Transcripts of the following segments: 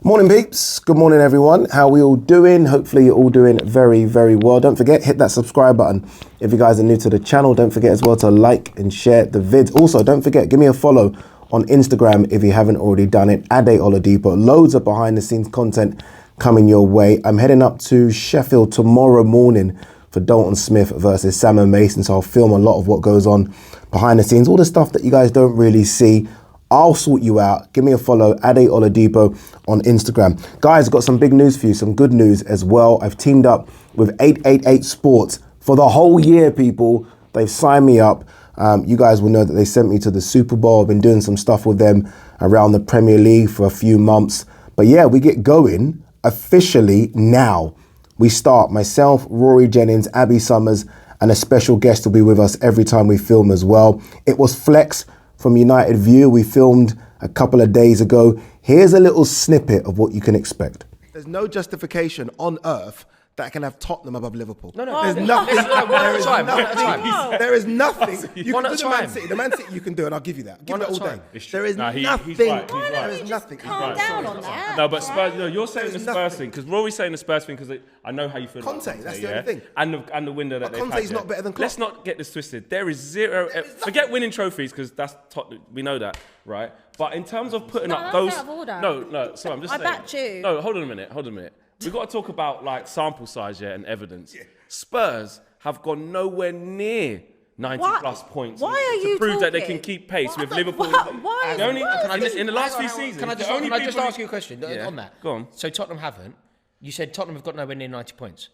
Morning peeps, good morning everyone. How are we all doing? Hopefully you're all doing very, very well. Don't forget, hit that subscribe button. If you guys are new to the channel, don't forget as well to like and share the vids. Also, don't forget, give me a follow on Instagram if you haven't already done it, AJ Oladipo. Loads of behind the scenes content coming your way. I'm heading up to Sheffield tomorrow morning for Dalton Smith versus Sam Mason. So I'll film a lot of what goes on behind the scenes, all the stuff that you guys don't really see. I'll sort you out. Give me a follow, AJ Oladipo on Instagram. Guys, I've got some big news for you, some good news as well. I've teamed up with 888 Sports for the whole year, people. They've signed me up. You guys will know that they sent me to the Super Bowl. I've been doing some stuff with them around the Premier League for a few months. But yeah, we get going officially now. We start, myself, Rory Jennings, Abby Summers, and a special guest will be with us every time we film as well. It was Flex from United View. We filmed a couple of days ago. Here's a little snippet of what you can expect. There's no justification on earth that can have Tottenham above Liverpool. No, there's nothing. There is nothing. You One can at do a the time. Man City. The Man City you can do, and I'll give you that. Give One that at all a day. time. There is He's nothing. right. There is nothing. Calm down on that. No, but Spurs, Right? you're saying the Spurs thing, because Rory's saying the Spurs thing, because I know how you feel Conte, about Conte, that's the only thing. And the window that But they've had. Conte's not better than Klopp. Let's not get this twisted. There is zero, forget winning trophies, because that's Tottenham, we know that, right? But in terms of putting up that's those... out of order. No, sorry, I'm just I saying. backed you. No, hold on a minute. We've got to talk about like sample size, and evidence. Yeah. Spurs have gone nowhere near 90 plus points Why are to you prove that they can talking? keep pace with What? Liverpool. Why? The only, Why is in the last few seasons, Can I the just, only can I just people- ask you a question on that? Go on. So Tottenham haven't. You said Tottenham have got nowhere near 90 points.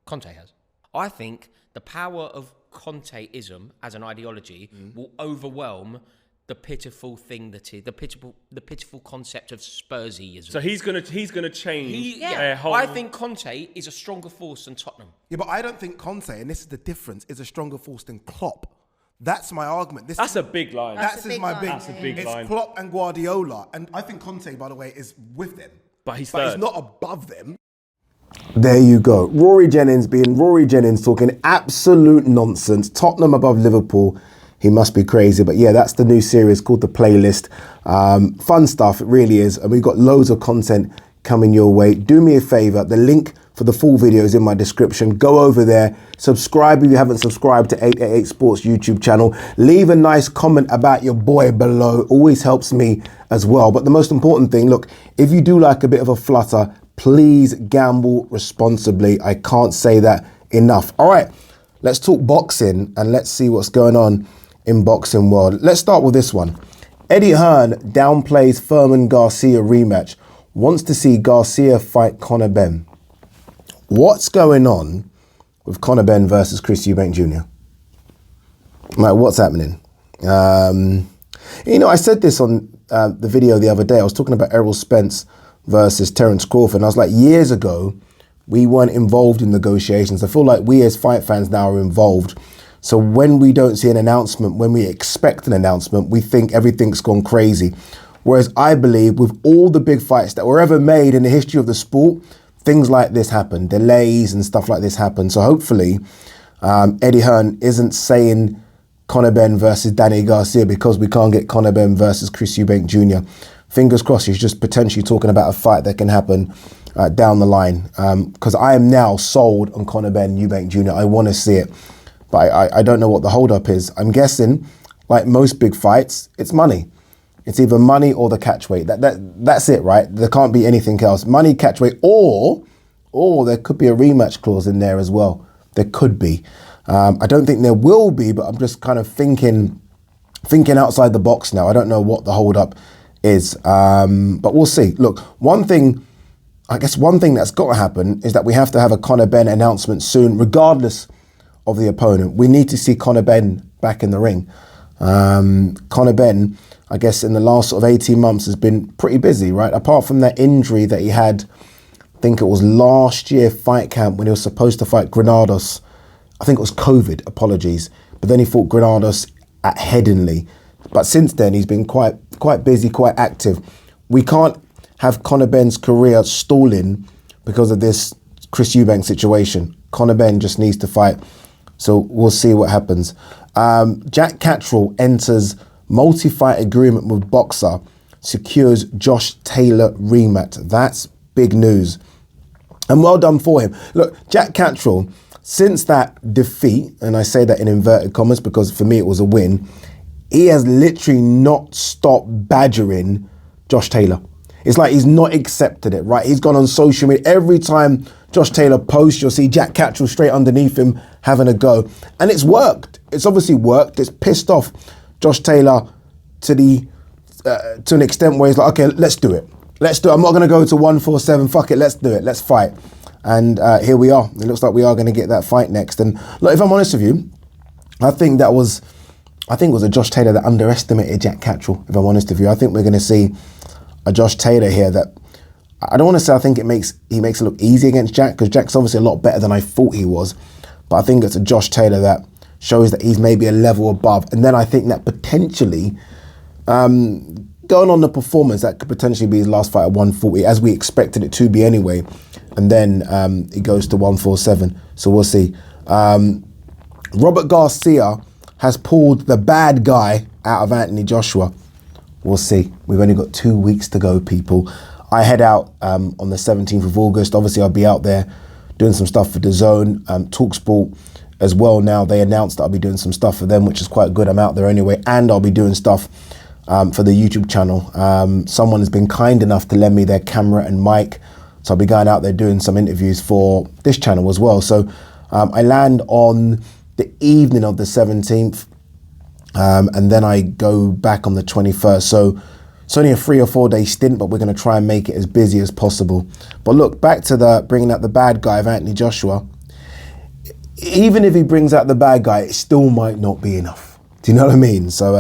Conte has. I think the power of Conteism as an ideology will overwhelm the pitiful thing that is the pitiful concept of Spursism. So he's gonna change their whole. I think Conte is a stronger force than Tottenham. Yeah, but I don't think Conte, and this is the difference, is a stronger force than Klopp. That's my argument. That's a big line. That's a big my line, big. That's a big line. It's Klopp and Guardiola, and I think Conte, by the way, is with them. But he's But third. he's not above them. There you go. Rory Jennings being Rory Jennings, talking absolute nonsense. Tottenham above Liverpool. He must be crazy. But yeah, that's the new series called The Playlist. Fun stuff, it really is. And we've got loads of content coming your way. Do me a favor. The link for the full video is in my description. Go over there. Subscribe if you haven't subscribed to 888 Sports YouTube channel. Leave a nice comment about your boy below. Always helps me as well. But the most important thing, look, if you do like a bit of a flutter, please gamble responsibly. I can't say that enough. All right, let's talk boxing and let's see what's going on in boxing world. Let's start with this one. Eddie Hearn downplays Furman Garcia rematch, wants to see Garcia fight Conor Benn. What's going on with Conor Benn versus Chris Eubank Jr.? Like, what's happening? I said this on the video the other day. I was talking about Errol Spence versus Terence Crawford. And I was like, years ago, we weren't involved in negotiations. I feel like we as fight fans now are involved. So when we don't see an announcement, when we expect an announcement, we think everything's gone crazy. Whereas I believe with all the big fights that were ever made in the history of the sport, things like this happen, delays and stuff like this happen. So hopefully Eddie Hearn isn't saying Conor Benn versus Danny Garcia because we can't get Conor Benn versus Chris Eubank Jr. Fingers crossed, he's just potentially talking about a fight that can happen down the line. Because I am now sold on Conor Benn, Eubank Jr. I want to see it. But I don't know what the hold-up is. I'm guessing, like most big fights, it's money. It's either money or the catch weight. That's it, right? There can't be anything else. Money, catch weight, or there could be a rematch clause in there as well. There could be. I don't think there will be, but I'm just kind of thinking outside the box now. I don't know what the hold-up is, but we'll see. Look, one thing that's got to happen is that we have to have a Conor Benn announcement soon, regardless of the opponent. We need to see Conor Benn back in the ring. Conor Benn, I guess in the last sort of 18 months has been pretty busy, right? Apart from that injury that he had, I think it was last year fight camp when he was supposed to fight Granados. I think it was COVID, apologies. But then he fought Granados at Headingley. But since then, he's been quite busy, quite active. We can't have Conor Benn's career stalling because of this Chris Eubank situation. Conor Benn just needs to fight. So we'll see what happens. Jack Catterall enters multi-fight agreement with boxer secures Josh Taylor rematch. That's big news. And well done for him. Look, Jack Catterall, since that defeat, and I say that in inverted commas because for me it was a win, he has literally not stopped badgering Josh Taylor. It's like he's not accepted it, right? He's gone on social media. Every time Josh Taylor posts, you'll see Jack Catterall straight underneath him having a go. And it's worked. It's obviously worked. It's pissed off Josh Taylor to an extent where he's like, okay, let's do it. Let's do it. I'm not going to go to 147. Fuck it. Let's do it. Let's fight. And here we are. It looks like we are going to get that fight next. And look, if I'm honest with you, I think it was a Josh Taylor that underestimated Jack Catterall, if I'm honest with you. I think we're going to see a Josh Taylor here that, I don't want to say I think he makes it look easy against Jack, because Jack's obviously a lot better than I thought he was. But I think it's a Josh Taylor that shows that he's maybe a level above. And then I think that potentially, going on the performance, that could potentially be his last fight at 140, as we expected it to be anyway. And then he goes to 147. So we'll see. Robert Garcia has pulled the bad guy out of Anthony Joshua. We'll see. We've only got 2 weeks to go, people. I head out on the 17th of August. Obviously, I'll be out there doing some stuff for DAZN, TalkSport as well. Now, they announced that I'll be doing some stuff for them, which is quite good. I'm out there anyway. And I'll be doing stuff for the YouTube channel. Someone has been kind enough to lend me their camera and mic. So I'll be going out there doing some interviews for this channel as well. So I land on the evening of the 17th. And then I go back on the 21st. So it's only a 3 or 4 day stint, but we're going to try and make it as busy as possible. But look, back to bringing out the bad guy of Anthony Joshua. Even if he brings out the bad guy, it still might not be enough. Do you know what I mean? So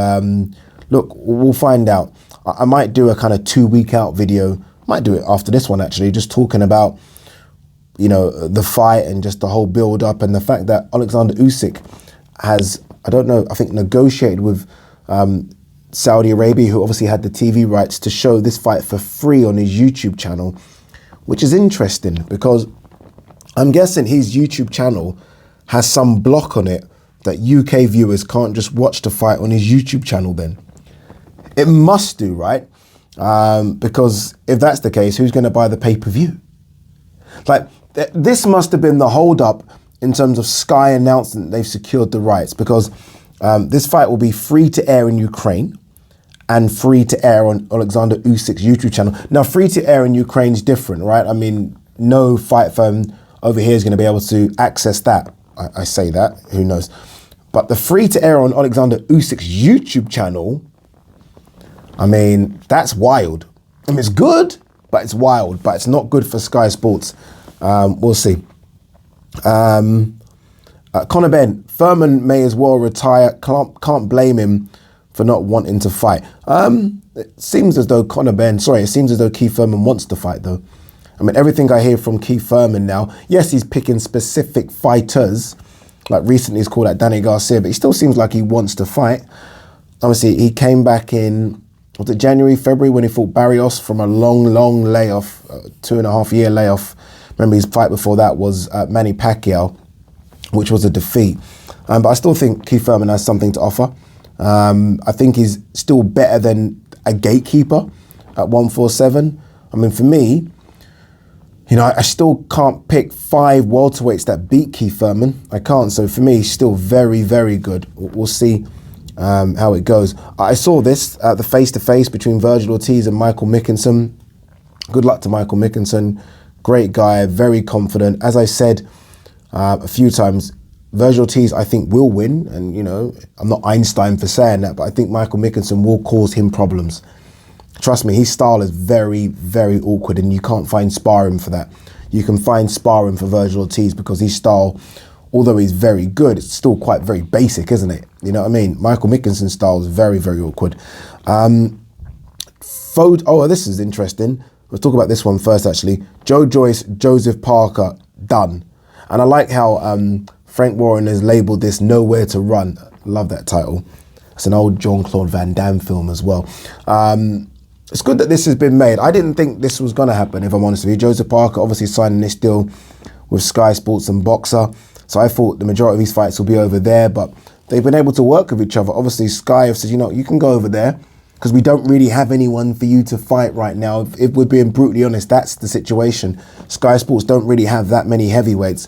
look, we'll find out. I might do a kind of 2 week out video. Might do it after this one, actually, just talking about, you know, the fight and just the whole build up, and the fact that Alexander Usyk has, I don't know, I think negotiated with Saudi Arabia, who obviously had the TV rights, to show this fight for free on his YouTube channel, which is interesting because I'm guessing his YouTube channel has some block on it that UK viewers can't just watch the fight on his YouTube channel then. It must do, right? Because if that's the case, who's going to buy the pay-per-view? Like, this must have been the hold-up in terms of Sky announcing that they've secured the rights, because this fight will be free to air in Ukraine and free to air on Alexander Usyk's YouTube channel. Now, free to air in Ukraine is different, right? I mean, no fight firm over here is going to be able to access that. I say that, who knows? But the free to air on Alexander Usyk's YouTube channel, I mean, that's wild. I mean, it's good, but it's wild. But it's not good for Sky Sports. We'll see. Conor Ben, Thurman may as well retire. Can't blame him for not wanting to fight. It seems as though it seems as though Keith Thurman wants to fight, though. I mean, everything I hear from Keith Thurman now, yes, he's picking specific fighters. Like recently he's called out Danny Garcia, but he still seems like he wants to fight. Obviously, he came back in, was it January, February, when he fought Barrios from a long layoff, 2.5 year layoff. Remember, his fight before that was Manny Pacquiao, which was a defeat. But I still think Keith Thurman has something to offer. I think he's still better than a gatekeeper at 147. I mean, for me, you know, I still can't pick 5 welterweights that beat Keith Thurman. I can't. So for me, he's still very, very good. We'll see how it goes. I saw this, the face-to-face between Virgil Ortiz and Michael Mickinson. Good luck to Michael Mickinson. Great guy, very confident. As I said a few times, Virgil Ortiz, I think, will win. And, you know, I'm not Einstein for saying that, but I think Michael Mickinson will cause him problems. Trust me, his style is very, very awkward, and you can't find sparring for that. You can find sparring for Virgil Ortiz because his style, although he's very good, it's still quite very basic, isn't it? You know what I mean? Michael Mickinson's style is very, very awkward. This is interesting. Let's talk about this one first, actually. Joe Joyce, Joseph Parker, done. And I like how Frank Warren has labelled this Nowhere to Run. Love that title. It's an old Jean-Claude Van Damme film as well. It's good that this has been made. I didn't think this was going to happen, if I'm honest with you. Joseph Parker obviously signing this deal with Sky Sports and Boxer. So I thought the majority of these fights will be over there, but they've been able to work with each other. Obviously, Sky have said, you know, you can go over there. because we don't really have anyone for you to fight right now. If we're being brutally honest, that's the situation. Sky Sports don't really have that many heavyweights.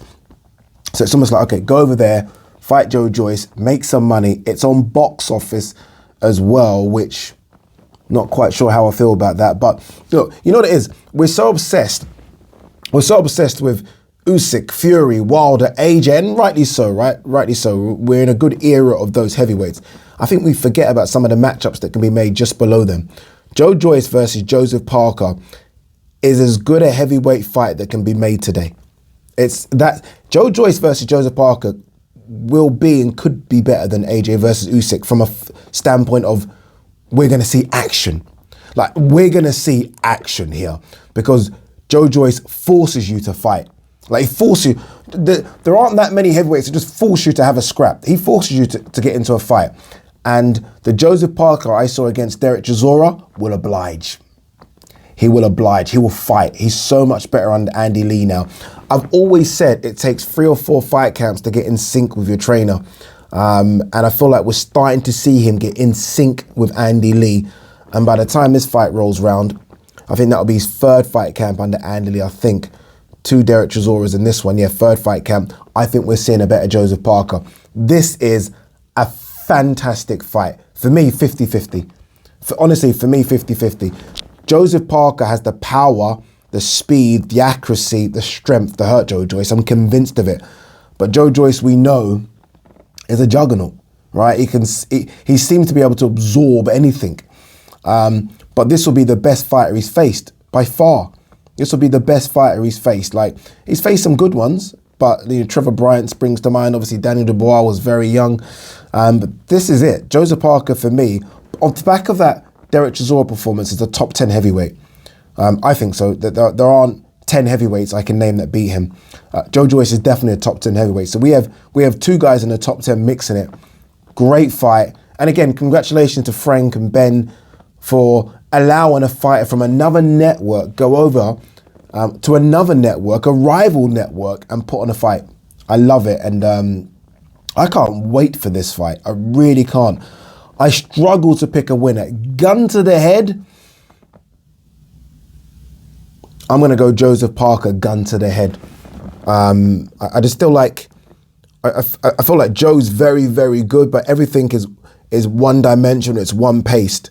So it's almost like, okay, go over there, fight Joe Joyce, make some money. It's on box office as well, which not quite sure how I feel about that. But look, you know what it is? We're so obsessed. We're so obsessed with Usyk, Fury, Wilder, AJ, and rightly so, right? Rightly so. We're in a good era of those heavyweights. I think we forget about some of the matchups that can be made just below them. Joe Joyce versus Joseph Parker is as good a heavyweight fight that can be made today. It's that Joe Joyce versus Joseph Parker will be and could be better than AJ versus Usyk from a standpoint of we're going to see action. Like, we're going to see action here because Joe Joyce forces you to fight. Like, he forces you. There aren't that many heavyweights that just force you to have a scrap. He forces you to get into a fight. And the Joseph Parker I saw against Derek Chisora will oblige. He will oblige. He will fight. He's so much better under Andy Lee now. I've always said it takes 3 or 4 fight camps to get in sync with your trainer. And I feel like we're starting to see him get in sync with Andy Lee. And by the time this fight rolls round, I think that'll be his 3rd fight camp under Andy Lee, I think. 2 Derek Chisoras in this one. Yeah, 3rd fight camp. I think we're seeing a better Joseph Parker. This is a fantastic fight. For me, 50-50. Honestly, for me, 50-50. Joseph Parker has the power, the speed, the accuracy, the strength to hurt Joe Joyce. I'm convinced of it. But Joe Joyce, we know, is a juggernaut, right? He seems to be able to absorb anything. But this will be the best fighter he's faced, by far. This will be the best fighter he's faced. Like, he's faced some good ones, but Trevor Bryant springs to mind. Obviously, Daniel Dubois was very young. But this is it. Joseph Parker, for me, off the back of that Derek Chisora performance, is a top 10 heavyweight. I think so. There aren't 10 heavyweights I can name that beat him. Joe Joyce is definitely a top 10 heavyweight. So we have 2 guys in the top 10 mixing it. Great fight. And again, congratulations to Frank and Ben for allowing a fighter from another network go over to another network, a rival network, and put on a fight. I love it. And I can't wait for this fight. I really can't. I struggle to pick a winner. Gun to the head, I'm going to go Joseph Parker, gun to the head. I just still like, I feel like Joe's very, very good, but everything is one dimensional, it's one paced.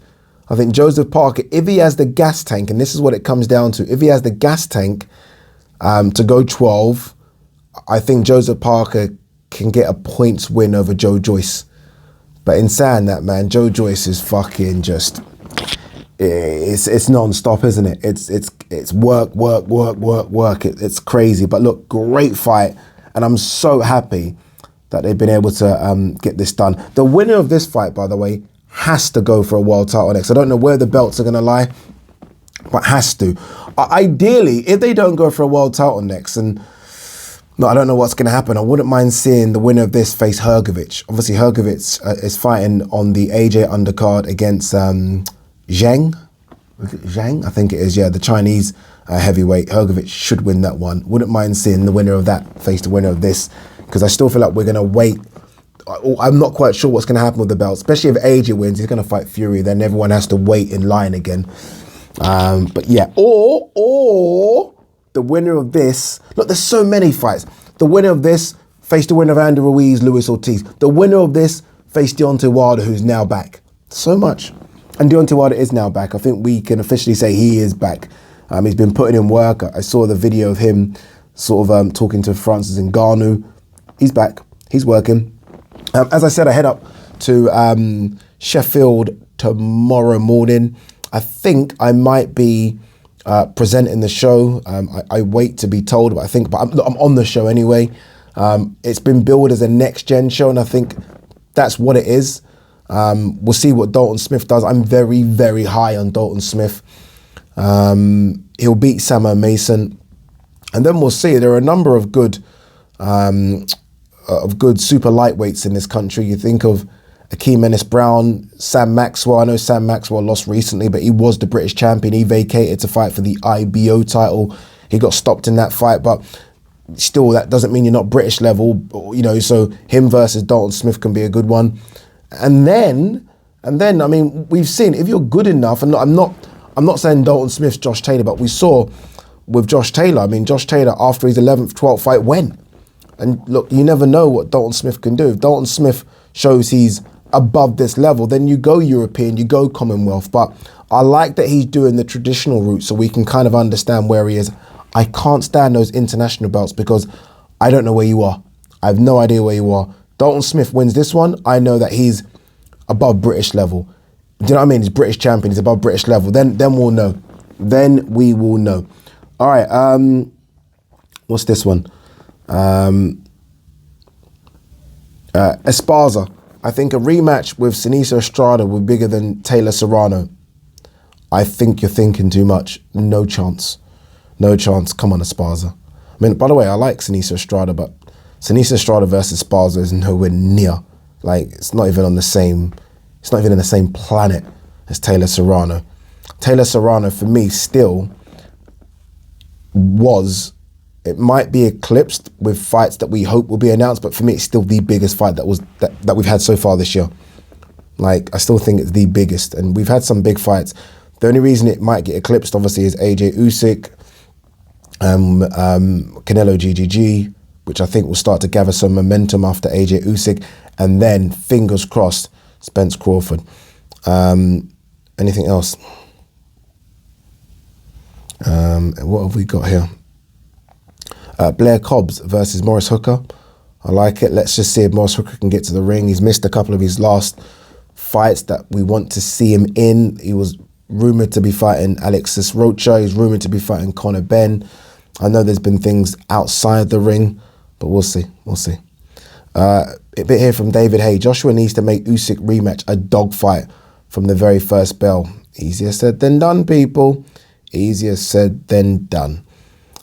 I think Joseph Parker, if he has the gas tank, and this is what it comes down to, if he has the gas tank to go 12, I think Joseph Parker can get a points win over Joe Joyce. But in saying that, man, Joe Joyce is fucking just, it's non-stop, isn't it? It's work. It's crazy. But look, great fight. And I'm so happy that they've been able to get this done. The winner of this fight, by the way, has to go for a world title next. I don't know where the belts are going to lie, but has to. Ideally, if they don't go for a world title next, and no, I don't know what's going to happen. I wouldn't mind seeing the winner of this face Hrgovic. Obviously, Hrgovic is fighting on the AJ undercard against Zhang. Zhang, I think it is. Yeah, the Chinese heavyweight. Hrgovic should win that one. Wouldn't mind seeing the winner of that face the winner of this, because I still feel like we're going to wait. I'm not quite sure what's going to happen with the belt, especially if AJ wins. He's going to fight Fury. Then everyone has to wait in line again. But yeah, or the winner of this. Look, there's so many fights. The winner of this faced the winner of Andy Ruiz, Luis Ortiz. The winner of this faced Deontay Wilder, who's now back. So much. And Deontay Wilder is now back. I think we can officially say he is back. He's been putting in work. I saw the video of him sort of talking to Francis Ngannou. He's back. He's working. As I said, I head up to Sheffield tomorrow morning. I think I might be presenting the show. I wait to be told, but I'm on the show anyway. It's been billed as a next-gen show, and I think that's what it is. We'll see what Dalton Smith does. I'm very, very high on Dalton Smith. He'll beat Samo Mason, and then we'll see. There are a number of good super lightweights in this country. You think of Akeem Ennis-Brown, Sam Maxwell. I know Sam Maxwell lost recently, but he was the British champion. He vacated to fight for the IBO title. He got stopped in that fight, but still, that doesn't mean you're not British level, so him versus Dalton Smith can be a good one. And then And then, I mean, we've seen if you're good enough, and I'm not saying Dalton Smith's Josh Taylor, but we saw with Josh Taylor, I mean, Josh Taylor after his 11th, 12th fight went. And look, you never know what Dalton Smith can do. If Dalton Smith shows he's above this level, then you go European, you go Commonwealth. But I like that he's doing the traditional route so we can kind of understand where he is. I can't stand those international belts because I don't know where you are. I have no idea where you are. Dalton Smith wins this one. I know that he's above British level. Do you know what I mean? He's British champion. He's above British level. Then we'll know. Then we will know. All right. What's this one? Esparza. I think a rematch with Sinisa Estrada would be bigger than Taylor Serrano. I think you're thinking too much. No chance. No chance. Come on, Esparza. I mean, by the way, I like Sinisa Estrada, but Sinisa Estrada versus Esparza is nowhere near. Like, it's not even in the same planet as Taylor Serrano. Taylor Serrano, for me, still it might be eclipsed with fights that we hope will be announced, but for me, it's still the biggest fight that we've had so far this year. Like, I still think it's the biggest, and we've had some big fights. The only reason it might get eclipsed, obviously, is AJ Usyk, Canelo GGG, which I think will start to gather some momentum after AJ Usyk, and then, fingers crossed, Spence Crawford. Anything else? What have we got here? Blair Cobbs versus Morris Hooker. I like it. Let's just see if Morris Hooker can get to the ring. He's missed a couple of his last fights that we want to see him in. He was rumoured to be fighting Alexis Rocha. He's rumoured to be fighting Conor Benn. I know there's been things outside the ring, but we'll see. We'll see. A bit here from David Hay. Joshua needs to make Usyk rematch a dogfight from the very first bell. Easier said than done, people. Easier said than done.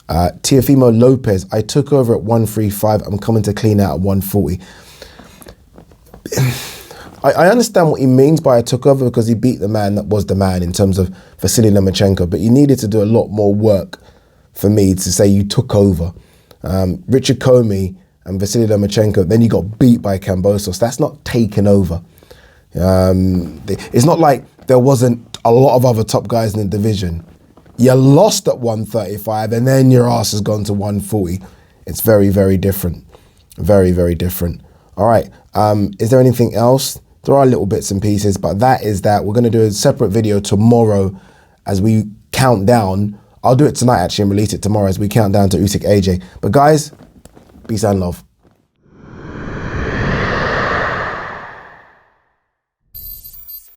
Teofimo Lopez, I took over at 135. I'm coming to clean out at 140. I understand what he means by I took over because he beat the man that was the man in terms of Vasily Lomachenko, but you needed to do a lot more work for me to say you took over. Richard Comey and Vasily Lomachenko, then you got beat by Kambosos. That's not taken over. It's not like there wasn't a lot of other top guys in the division. You lost at 135 and then your ass has gone to 140. It's very, very different. Very, very different. All right. Is there anything else? There are little bits and pieces, but that is that. We're going to do a separate video tomorrow as we count down. I'll do it tonight actually and release it tomorrow as we count down to USYK-AJ. But guys, peace and love.